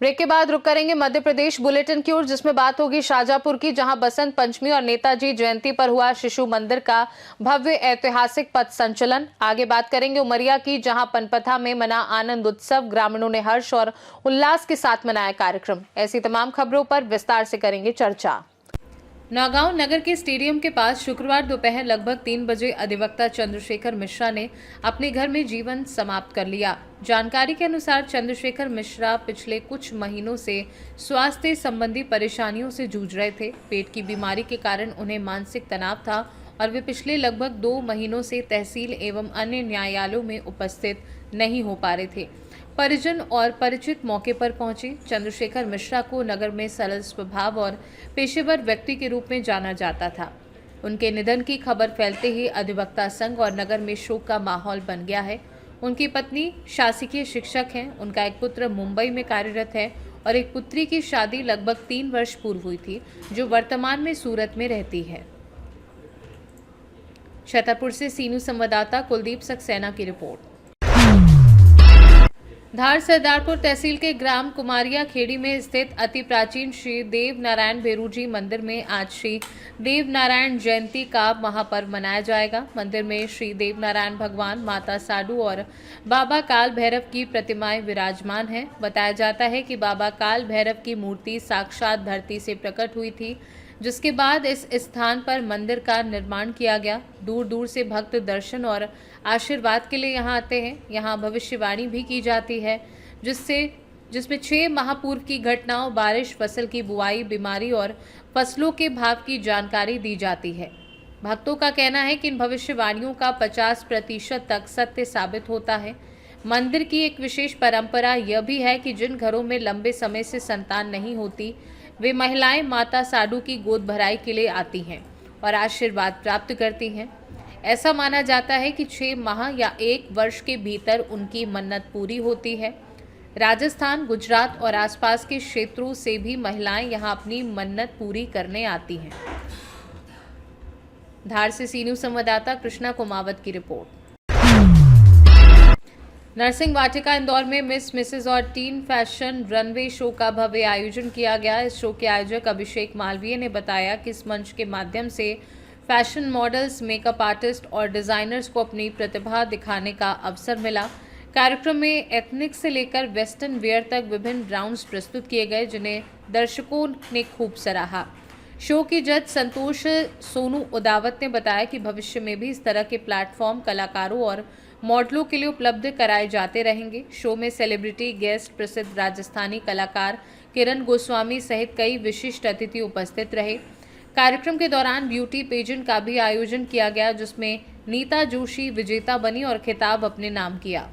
Break के बाद रुक करेंगे मध्य प्रदेश बुलेटिन की ओर, जिसमें बात होगी शाजापुर की, जहां बसंत पंचमी और नेताजी जयंती पर हुआ शिशु मंदिर का भव्य ऐतिहासिक पथ संचलन। आगे बात करेंगे उमरिया की, जहां पनपथा में मना आनंद उत्सव, ग्रामीणों ने हर्ष और उल्लास के साथ मनाया कार्यक्रम। ऐसी तमाम खबरों पर विस्तार से करेंगे चर्चा। नौगांव नगर के स्टेडियम के पास शुक्रवार दोपहर लगभग 3 बजे अधिवक्ता चंद्रशेखर मिश्रा ने अपने घर में जीवन समाप्त कर लिया। जानकारी के अनुसार चंद्रशेखर मिश्रा पिछले कुछ महीनों से स्वास्थ्य संबंधी परेशानियों से जूझ रहे थे। पेट की बीमारी के कारण उन्हें मानसिक तनाव था और वे पिछले लगभग 2 महीनों से तहसील एवं अन्य न्यायालयों में उपस्थित नहीं हो पा रहे थे। परिजन और परिचित मौके पर पहुंचे। चंद्रशेखर मिश्रा को नगर में सरल स्वभाव और पेशेवर व्यक्ति के रूप में जाना जाता था। उनके निधन की खबर फैलते ही अधिवक्ता संघ और नगर में शोक का माहौल बन गया है। उनकी पत्नी शासकीय शिक्षक हैं, उनका एक पुत्र मुंबई में कार्यरत है और एक पुत्री की शादी लगभग 3 वर्ष पूर्व हुई थी, जो वर्तमान में सूरत में रहती है। छतरपुर से सीनू संवाददाता कुलदीप सक्सेना की रिपोर्ट। धार सरदारपुर तहसील के ग्राम कुमारिया खेड़ी में स्थित अति प्राचीन श्री देव नारायण भेरू जी मंदिर में आज श्री देव नारायण जयंती का महापर्व मनाया जाएगा। मंदिर में श्री देव नारायण भगवान, माता साडू और बाबा काल भैरव की प्रतिमाएं विराजमान हैं। बताया जाता है कि बाबा काल भैरव की मूर्ति साक्षात धरती से प्रकट हुई थी, जिसके बाद इस स्थान पर मंदिर का निर्माण किया गया। दूर दूर से भक्त दर्शन और आशीर्वाद के लिए यहाँ आते हैं। यहाँ भविष्यवाणी भी की जाती है, जिसमें 6 माह पूर्व की घटनाओं, बारिश, फसल की बुआई, बीमारी और फसलों के भाव की जानकारी दी जाती है। भक्तों का कहना है कि इन भविष्यवाणियों का 50% तक सत्य साबित होता है। मंदिर की एक विशेष परंपरा यह भी है कि जिन घरों में लंबे समय से संतान नहीं होती, वे महिलाएं माता साडू की गोद भराई के लिए आती हैं और आशीर्वाद प्राप्त करती हैं। ऐसा माना जाता है कि 6 माह या 1 वर्ष के भीतर उनकी मन्नत पूरी होती है। राजस्थान, गुजरात और आसपास के क्षेत्रों से भी महिलाएं यहां अपनी मन्नत पूरी करने आती हैं। धार से सीनू संवाददाता कृष्णा कुमावत की रिपोर्ट। नरसिंह वाटिका इंदौर में मिस, मिसेज और टीन फैशन रनवे शो का भव्य आयोजन किया गया। इस शो के आयोजक अभिषेक मालवीय ने बताया कि इस मंच के माध्यम से फैशन मॉडल्स, मेकअप आर्टिस्ट और डिजाइनर्स को अपनी प्रतिभा दिखाने का अवसर मिला। कार्यक्रम में एथनिक से लेकर वेस्टर्न वेयर तक विभिन्न राउंड्स प्रस्तुत किए गए, जिन्हें दर्शकों ने खूब सराहा। शो की जज संतोष सोनू उदावत ने बताया कि भविष्य में भी इस तरह के प्लेटफॉर्म कलाकारों और मॉडलों के लिए उपलब्ध कराए जाते रहेंगे। शो में सेलिब्रिटी गेस्ट, प्रसिद्ध राजस्थानी कलाकार किरण गोस्वामी सहित कई विशिष्ट अतिथि उपस्थित रहे। कार्यक्रम के दौरान ब्यूटी पेजेंट का भी आयोजन किया गया, जिसमें नीता जोशी विजेता बनी और खिताब अपने नाम किया।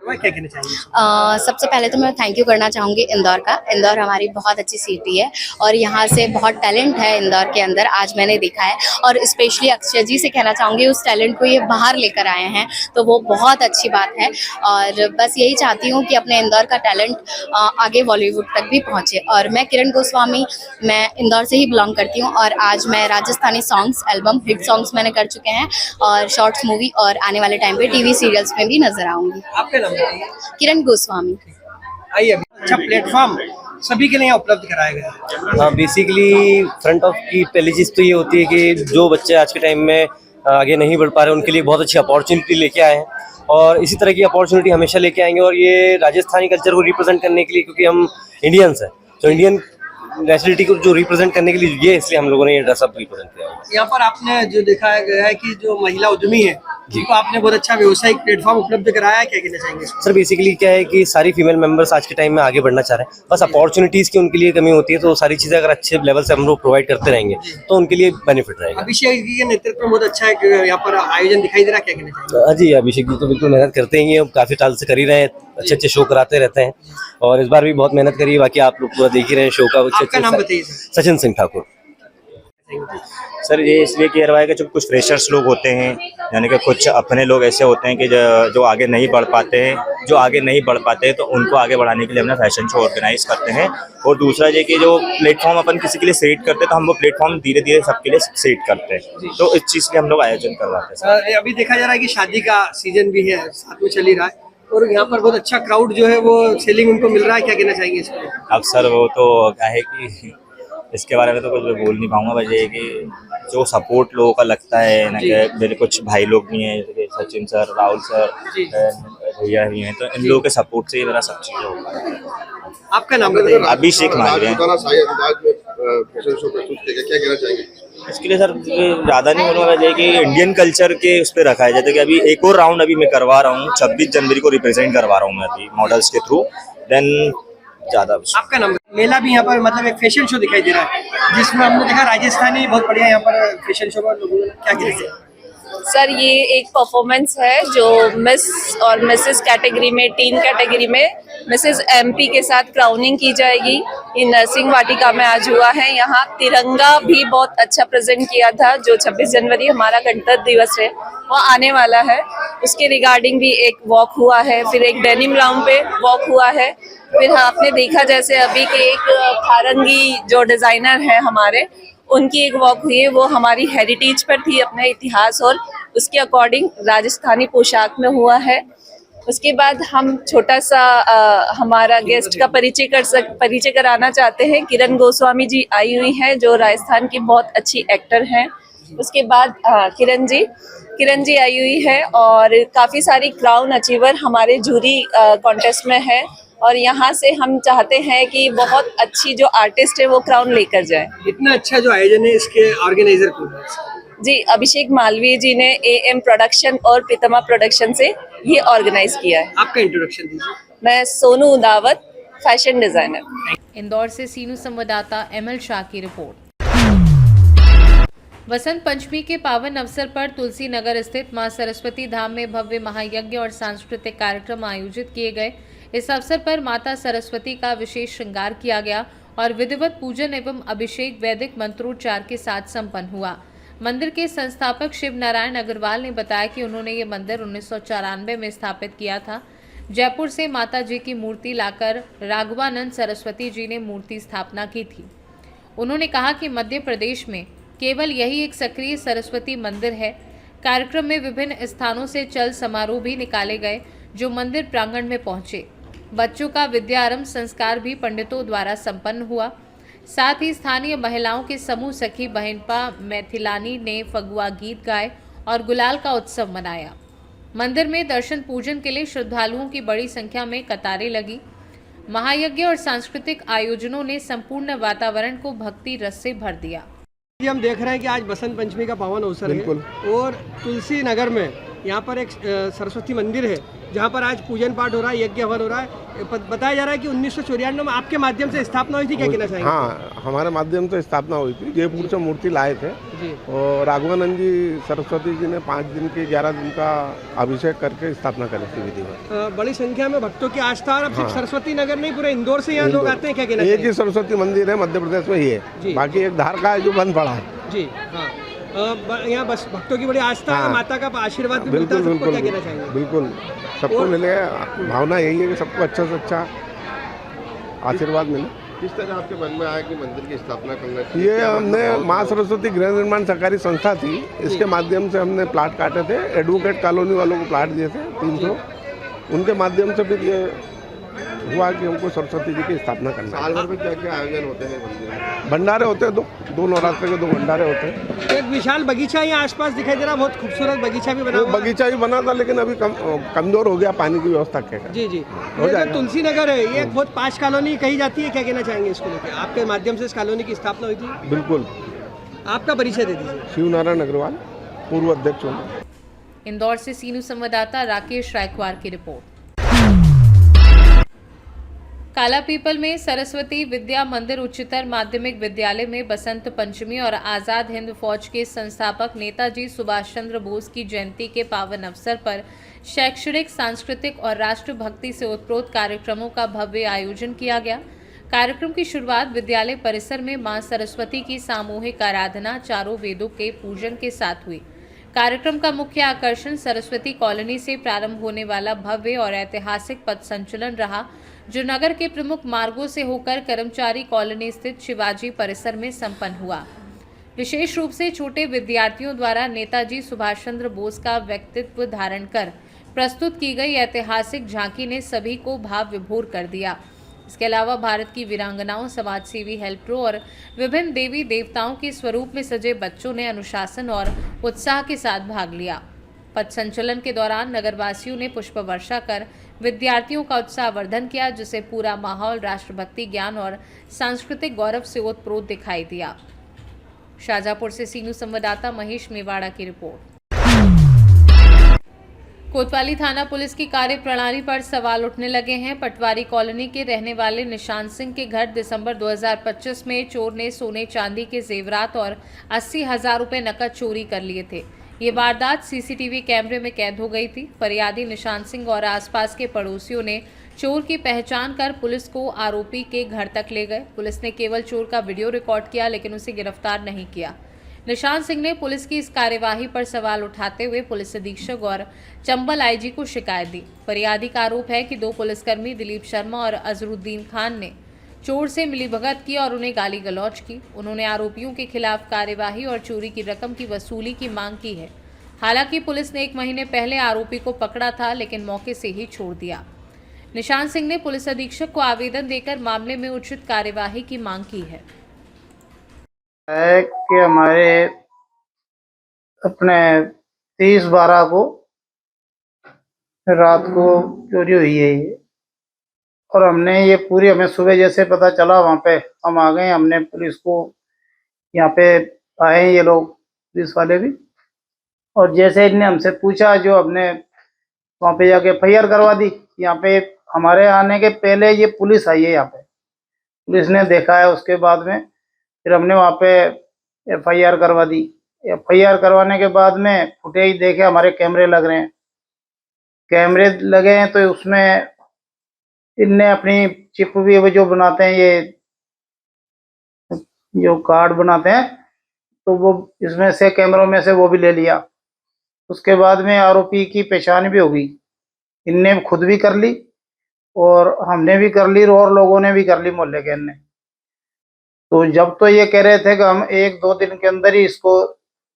क्या कहना चाहिए? सबसे पहले तो मैं थैंक यू करना चाहूँगी इंदौर का। इंदौर हमारी बहुत अच्छी सिटी है और यहाँ से बहुत टैलेंट है इंदौर के अंदर, आज मैंने देखा है। और स्पेशली अक्षय जी से कहना चाहूँगी, उस टैलेंट को ये बाहर लेकर आए हैं, तो वो बहुत अच्छी बात है। और बस यही चाहती हूँ कि अपने इंदौर का टैलेंट आगे बॉलीवुड तक भी पहुँचे। और मैं किरण गोस्वामी, मैं इंदौर से ही बिलोंग करती हूँ और आज मैं Rajasthani songs, album, hit songs मैंने कर चुके हैं और शॉर्ट्स मूवी और आने वाले टाइम पे टीवी सीरियल्स में भी नजर आऊँगी। आपका नाम? किरण गोस्वामी। आइए, अच्छा प्लेटफॉर्म सभी के लिए उपलब्ध कराया गया है। हाँ, बेसिकली फ्रंट ऑफ की पहली चीज़ तो ये होती है कि जो बच्चे आज के टाइम में आगे नहीं बढ़ पा रहे, उनके लिए बहुत अच्छी अपॉर्चुनिटी लेके आए हैं और इसी तरह की अपॉर्चुनिटी हमेशा लेके आएंगे। और ये राजस्थानी कल्चर को रिप्रेजेंट करने के लिए, क्योंकि हम इंडियंस हैं, तो इंडियन नेशनलिटी को जो रिप्रेजेंट करने के लिए ये, इसलिए हम लोगों ने ये ड्रेसअप रिप्रेजेंट किया है। यहाँ पर आपने जो दिखाया गया है कि जो महिला उद्यमी है, जिनको आपने बहुत अच्छा व्यवसायिक प्लेटफॉर्म उपलब्ध कराया है, क्या कहना चाहेंगे? सर बेसिकली क्या है कि सारी फीमेल मेंबर्स आज के टाइम में आगे बढ़ना चाह रहे हैं, बस अपॉर्चुनिटीज़ की उनके लिए कमी होती है। तो सारी चीज़ें अगर अच्छे लेवल से हम लोग प्रोवाइड करते रहेंगे तो उनके लिए बेनिफिट रहेगा। अभिषेक जी के नेतृत्व में बहुत अच्छा है यहाँ पर आयोजन दिखाई दे रहा है, क्या कहना चाहेंगे? हाँ जी, अभिषेक जी तो बिल्कुल मेहनत करते ही हैं, काफ़ी साल से कर ही रहे हैं, अच्छे अच्छे शो कराते रहते हैं और इस बार भी बहुत मेहनत करी है। बाकी आप लोग पूरा देख ही रहे हैं शो का। आपका नाम बताइए? सचिन सिंह ठाकुर। सर ये इसलिए किया है कि जो कुछ फ्रेशर्स लोग होते हैं, यानी कि कुछ अपने लोग ऐसे होते हैं कि जो आगे नहीं बढ़ पाते हैं, तो उनको आगे बढ़ाने के लिए हमने फैशन शो ऑर्गेनाइज करते हैं। और दूसरा ये कि जो प्लेटफॉर्म अपन किसी के लिए सेट करते हैं, तो हम वो प्लेटफॉर्म धीरे धीरे सबके लिए सेट करते हैं, तो इस चीज़ के हम लोग आयोजन करवाते हैं। अभी देखा जा रहा है कि शादी का सीजन भी है, साथ में चल ही रहा है, और यहाँ पर बहुत अच्छा क्राउड जो है वो सेलिंग उनको मिल रहा है, क्या कहना चाहेंगे इसको? अब सर वो तो क्या है कि इसके बारे में तो कुछ बोल नहीं पाऊंगा, बस ये है कि जो सपोर्ट लोगों का लगता है ना, कि मेरे कुछ भाई लोग भी हैं जैसे कि सचिन सर, राहुल सर, जी। भैया भी हैं, तो इन लोगों के सपोर्ट से ही मेरा सब चीज़ हो पा रहा है। आपका नाम बताइए। अभिषेक मालवीय हैं। शाही अंदाज में फैशन शो प्रस्तुत किया, क्या कहना चाहेंगे? इसके लिए सर ज़्यादा नहीं बोलूँगा, जैसे कि इंडियन कल्चर के उस पर रखा है। जैसे कि अभी एक और राउंड अभी मैं करवा रहा हूँ, 26 जनवरी को रिप्रेजेंट करवा रहा हूँ मैं अभी मॉडल्स के थ्रू, देन ज़्यादा। आपका नाम? मेला भी यहाँ पर मतलब एक फैशन शो दिखाई दे रहा है, जिसमें हमने देखा राजस्थानी बहुत बढ़िया यहाँ पर फैशन शो पर लोगों ने, क्या कहना चाहिए? सर ये एक परफॉर्मेंस है जो मिस और मिसेस कैटेगरी में, टीन कैटेगरी में मिसेस एमपी के साथ क्राउनिंग की जाएगी। ये नरसिंह वाटिका में आज हुआ है। यहाँ तिरंगा भी बहुत अच्छा प्रेजेंट किया था। जो 26 जनवरी हमारा गणतंत्र दिवस है वो आने वाला है, उसके रिगार्डिंग भी एक वॉक हुआ है, फिर एक डेनिम राउंड पे वॉक हुआ है। फिर आपने देखा जैसे अभी के एक फारंगी जो डिज़ाइनर है हमारे, उनकी एक वॉक हुई है, वो हमारी हेरिटेज पर थी, अपने इतिहास और उसके अकॉर्डिंग राजस्थानी पोशाक में हुआ है। उसके बाद हम छोटा सा हमारा गेस्ट का परिचय कराना चाहते हैं। किरण गोस्वामी जी आई हुई हैं जो राजस्थान की बहुत अच्छी एक्टर हैं। उसके बाद किरण जी आई हुई है और काफ़ी सारी क्राउन अचीवर हमारे जूरी कॉन्टेस्ट में है, और यहाँ से हम चाहते हैं कि बहुत अच्छी जो आर्टिस्ट है वो क्राउन लेकर जाए। इतना अच्छा जो आयोजन है, इसके ऑर्गेनाइजर कौन है? जी, अभिषेक मालवीय जी ने एएम प्रोडक्शन और प्रीतमा प्रोडक्शन से ये ऑर्गेनाइज किया है। आपका इंट्रोडक्शन दीजिए। मैं सोनू उदावत, फैशन डिजाइनर। इंदौर से सीनू संवाददाता एमएल शाह की रिपोर्ट। वसंत पंचमी के पावन अवसर पर तुलसी नगर स्थित मां सरस्वती धाम में भव्य महायज्ञ और सांस्कृतिक कार्यक्रम आयोजित किए गए। इस अवसर पर माता सरस्वती का विशेष श्रृंगार किया गया और विधिवत पूजन एवं अभिषेक वैदिक मंत्रोच्चार के साथ संपन्न हुआ। मंदिर के संस्थापक शिव नारायण अग्रवाल ने बताया कि उन्होंने ये मंदिर 1994 में स्थापित किया था। जयपुर से माता जी की मूर्ति लाकर राघवानंद सरस्वती जी ने मूर्ति स्थापना की थी। उन्होंने कहा कि मध्य प्रदेश में केवल यही एक सक्रिय सरस्वती मंदिर है। कार्यक्रम में विभिन्न स्थानों से चल समारोह भी निकाले गए जो मंदिर प्रांगण में पहुंचे। बच्चों का विद्यारंभ संस्कार भी पंडितों द्वारा संपन्न हुआ। साथ ही स्थानीय महिलाओं के समूह सखी बहनपा मैथिलानी ने फगुआ गीत गाए और गुलाल का उत्सव मनाया। मंदिर में दर्शन पूजन के लिए श्रद्धालुओं की बड़ी संख्या में कतारें लगी। महायज्ञ और सांस्कृतिक आयोजनों ने संपूर्ण वातावरण को भक्ति रस से भर दिया। हम देख रहे हैं कि आज बसंत पंचमी का पावन अवसर है और तुलसी नगर में यहाँ पर एक सरस्वती मंदिर है जहाँ पर आज पूजन पाठ हो रहा है, यज्ञ हवन हो रहा है। बताया जा रहा है कि 1994 में आपके माध्यम से स्थापना हुई थी, क्या कहना चाहेंगे? हाँ, हमारे माध्यम से स्थापना हुई थी। जयपुर से मूर्ति लाए थे जी। और राघवानंद जी सरस्वती जी ने 5 दिन के 11 दिन का अभिषेक करके स्थापना करी थी विधिवत। बड़ी संख्या में भक्तों की आस्था, और अब सिर्फ सरस्वती नगर नहीं, पूरे इंदौर से यहाँ लोग आते हैं, क्या कहना एक चाहेंगे? ही सरस्वती मंदिर है मध्य प्रदेश में ही जी। है, बाकी एक धार का है जो बंद पड़ा है। जी हाँ, यहाँ बस भक्तों की बड़ी आस्था है, माता का आशीर्वाद भी मिलता है सबको, क्या कहना चाहेंगे? बिल्कुल सबको मिलेगा। भावना यही है कि सबको अच्छा से अच्छा आशीर्वाद मिले। किस तरह आपके मन में आया कि मंदिर की स्थापना करना चाहिए? ये हमने माँ सरस्वती गृह निर्माण सहकारी संस्था थी, इसके माध्यम से हमने प्लाट काटे थे। एडवोकेट कॉलोनी वालों को प्लाट दिए थे 300, उनके माध्यम से फिर ये हुआ कि हमको सरस्वती जी की स्थापना करना है। साल भर में क्या क्या आयोजन होते हैं मंदिर में? भंडारे होते हैं, दो नवरात्र के 2 भंडारे होते हैं। एक विशाल बगीचा यहाँ आसपास दिखाई दे रहा, बहुत खूबसूरत बगीचा भी बना वो हुआ है। बगीचा ही बना था लेकिन अभी कमजोर हो गया पानी की व्यवस्था के। जी जी, हो ये जाएगा। जो तुलसी नगर है ये एक बहुत पास कॉलोनी कही जाती है, क्या कहना चाहेंगे इसको लेकर? आपके माध्यम से इस कॉलोनी की स्थापना हुई थी। बिल्कुल। आपका परिचय दे दीजिए। शिव नारायण अग्रवाल, पूर्व अध्यक्ष हूँ। इंदौर से सीनू संवाददाता राकेश रायकवार की रिपोर्ट। काला पीपल में सरस्वती विद्या मंदिर उच्चतर माध्यमिक विद्यालय में बसंत पंचमी और आज़ाद हिंद फौज के संस्थापक नेताजी सुभाष चंद्र बोस की जयंती के पावन अवसर पर शैक्षणिक, सांस्कृतिक और राष्ट्रभक्ति से ओतप्रोत कार्यक्रमों का भव्य आयोजन किया गया। कार्यक्रम की शुरुआत विद्यालय परिसर में मां सरस्वती की सामूहिक आराधना, चारों वेदों के पूजन के साथ हुई। कार्यक्रम का मुख्य आकर्षण सरस्वती कॉलोनी से प्रारंभ होने वाला भव्य और ऐतिहासिक पथ संचलन रहा, जो नगर के प्रमुख मार्गों से होकर कर्मचारी कॉलोनी स्थित शिवाजी परिसर में संपन्न हुआ। विशेष रूप से छोटे विद्यार्थियों द्वारा नेताजी सुभाष चंद्र बोस का व्यक्तित्व धारण कर प्रस्तुत की गई ऐतिहासिक झांकी ने सभी को भाव विभोर कर दिया। इसके अलावा भारत की वीरांगनाओं, समाजसेवी हेल्परों और विभिन्न देवी देवताओं के स्वरूप में सजे बच्चों ने अनुशासन और उत्साह के साथ भाग लिया। पथ संचलन के दौरान नगरवासियों ने पुष्प वर्षा कर विद्यार्थियों का उत्साहवर्धन किया, जिससे पूरा माहौल राष्ट्रभक्ति, ज्ञान और सांस्कृतिक गौरव से ओतप्रोत दिखाई दिया। शाहजहांपुर से सीनू संवाददाता महेश मेवाड़ा की रिपोर्ट। कोतवाली थाना पुलिस की कार्यप्रणाली पर सवाल उठने लगे हैं। पटवारी कॉलोनी के रहने वाले निशांत सिंह के घर दिसंबर 2025 में चोर ने सोने चांदी के जेवरात और 80,000 रुपए नकद चोरी कर लिए थे। ये वारदात सीसीटीवी कैमरे में कैद हो गई थी। फरियादी निशांत सिंह और आसपास के पड़ोसियों ने चोर की पहचान कर पुलिस को आरोपी के घर तक ले गए। पुलिस ने केवल चोर का वीडियो रिकॉर्ड किया, लेकिन उसे गिरफ्तार नहीं किया। निशांत सिंह ने पुलिस की इस कार्यवाही पर सवाल उठाते हुए पुलिस अधीक्षक और चंबल आईजी को शिकायत दी। फरियादी का आरोप है कि 2 पुलिसकर्मी दिलीप शर्मा और अजरुद्दीन खान ने चोर से मिलीभगत की और उन्हें गाली गलौज की। उन्होंने आरोपियों के खिलाफ कार्यवाही और चोरी की रकम की वसूली की मांग की है। हालांकि पुलिस ने 1 महीने पहले आरोपी को पकड़ा था, लेकिन मौके से ही छोड़ दिया। निशांत सिंह ने पुलिस अधीक्षक को आवेदन देकर मामले में उचित कार्यवाही की मांग की है कि हमारे अपने 30/12 को रात को चोरी हुई है ये, और हमने ये पूरी, हमें सुबह जैसे पता चला वहाँ पे हम आ गए। हमने पुलिस को, यहाँ पे आए ये लोग पुलिस वाले भी, और जैसे इनने हमसे पूछा, जो हमने वहाँ पे जाके FIR करवा दी। यहाँ पे हमारे आने के पहले ये पुलिस आई है, यहाँ पे पुलिस ने देखा है। उसके बाद में फिर हमने वहाँ पे FIR करवा दी। FIR करवाने के बाद में फुटेज देखे, हमारे कैमरे लग रहे हैं, कैमरे लगे हैं तो उसमें इनने अपनी चिप भी, वो जो बनाते हैं, ये जो कार्ड बनाते हैं, तो वो इसमें से कैमरों में से वो भी ले लिया। उसके बाद में आरोपी की पहचान भी होगी। इनने खुद भी कर ली और हमने भी कर ली और लोगों ने भी कर ली, मोहल्ले के ने। तो जब तो ये कह रहे थे कि हम 1-2 दिन के अंदर ही इसको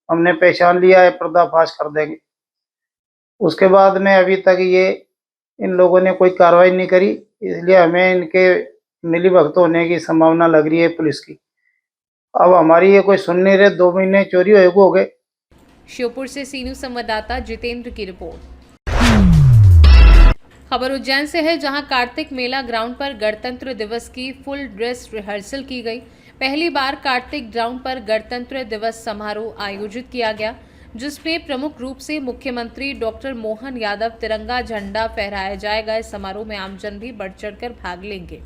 हमने पहचान लिया है, पर्दाफाश कर देंगे। उसके बाद में अभी तक ये इन लोगों ने कोई कार्रवाई नहीं करी, इसलिए हमें इनके मिलीभगत होने की संभावना लग रही है पुलिस की। अब हमारी ये कोई सुन नहीं रहे, 2 महीने चोरी हो गए। श्योपुर से सीनू संवाददाता जितेंद्र की रिपोर्ट। खबर उज्जैन से है, जहां कार्तिक मेला ग्राउंड पर गणतंत्र दिवस की फुल ड्रेस रिहर्सल की गई। पहली बार कार्तिक ग्राउंड पर गणतंत्र दिवस समारोह आयोजित किया गया, जिसमें प्रमुख रूप से मुख्यमंत्री डॉक्टर मोहन यादव तिरंगा झंडा फहराया जाएगा। इस समारोह में आमजन भी बढ़ चढ़कर भाग लेंगे।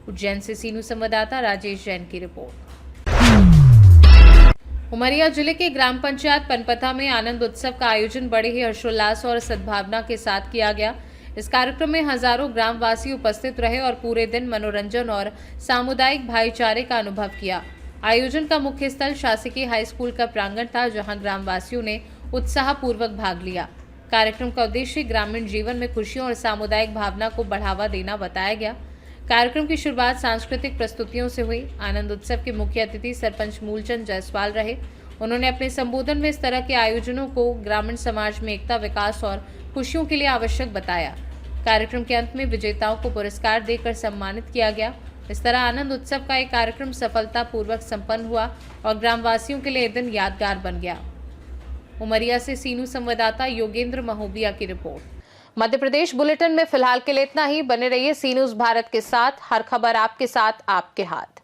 उज्जैन से सीनू संवाददाता राजेश जैन की रिपोर्ट। उमरिया जिले के ग्राम पंचायत पनपथा में आनंद उत्सव का आयोजन बड़े ही हर्षोल्लास और सद्भावना के साथ किया गया। इस कार्यक्रम में हजारों ग्रामवासी उपस्थित रहे और पूरे दिन मनोरंजन और सामुदायिक भाईचारे का अनुभव किया। आयोजन का मुख्य स्थल शासकीय हाई स्कूल का प्रांगण था, जहां ग्रामवासियों ने उत्साहपूर्वक भाग लिया। कार्यक्रम का उद्देश्य ग्रामीण जीवन में खुशियों और सामुदायिक भावना को बढ़ावा देना बताया गया। कार्यक्रम की शुरुआत सांस्कृतिक प्रस्तुतियों से हुई। आनंद उत्सव के मुख्य अतिथि सरपंच मूलचंद जायसवाल रहे। उन्होंने अपने संबोधन में इस तरह के आयोजनों को ग्रामीण समाज में एकता, विकास और खुशियों के लिए आवश्यक बताया। कार्यक्रम के अंत में विजेताओं को पुरस्कार देकर सम्मानित किया गया। इस तरह आनंद उत्सव का एक कार्यक्रम सफलतापूर्वक संपन्न हुआ और ग्रामवासियों के लिए दिन यादगार बन गया। उमरिया से सीनू संवाददाता योगेंद्र महोबिया की रिपोर्ट। मध्य प्रदेश बुलेटिन में फिलहाल के लिए इतना ही। बने रहिए सी न्यूज़ भारत के साथ। हर खबर आपके साथ, आपके हाथ।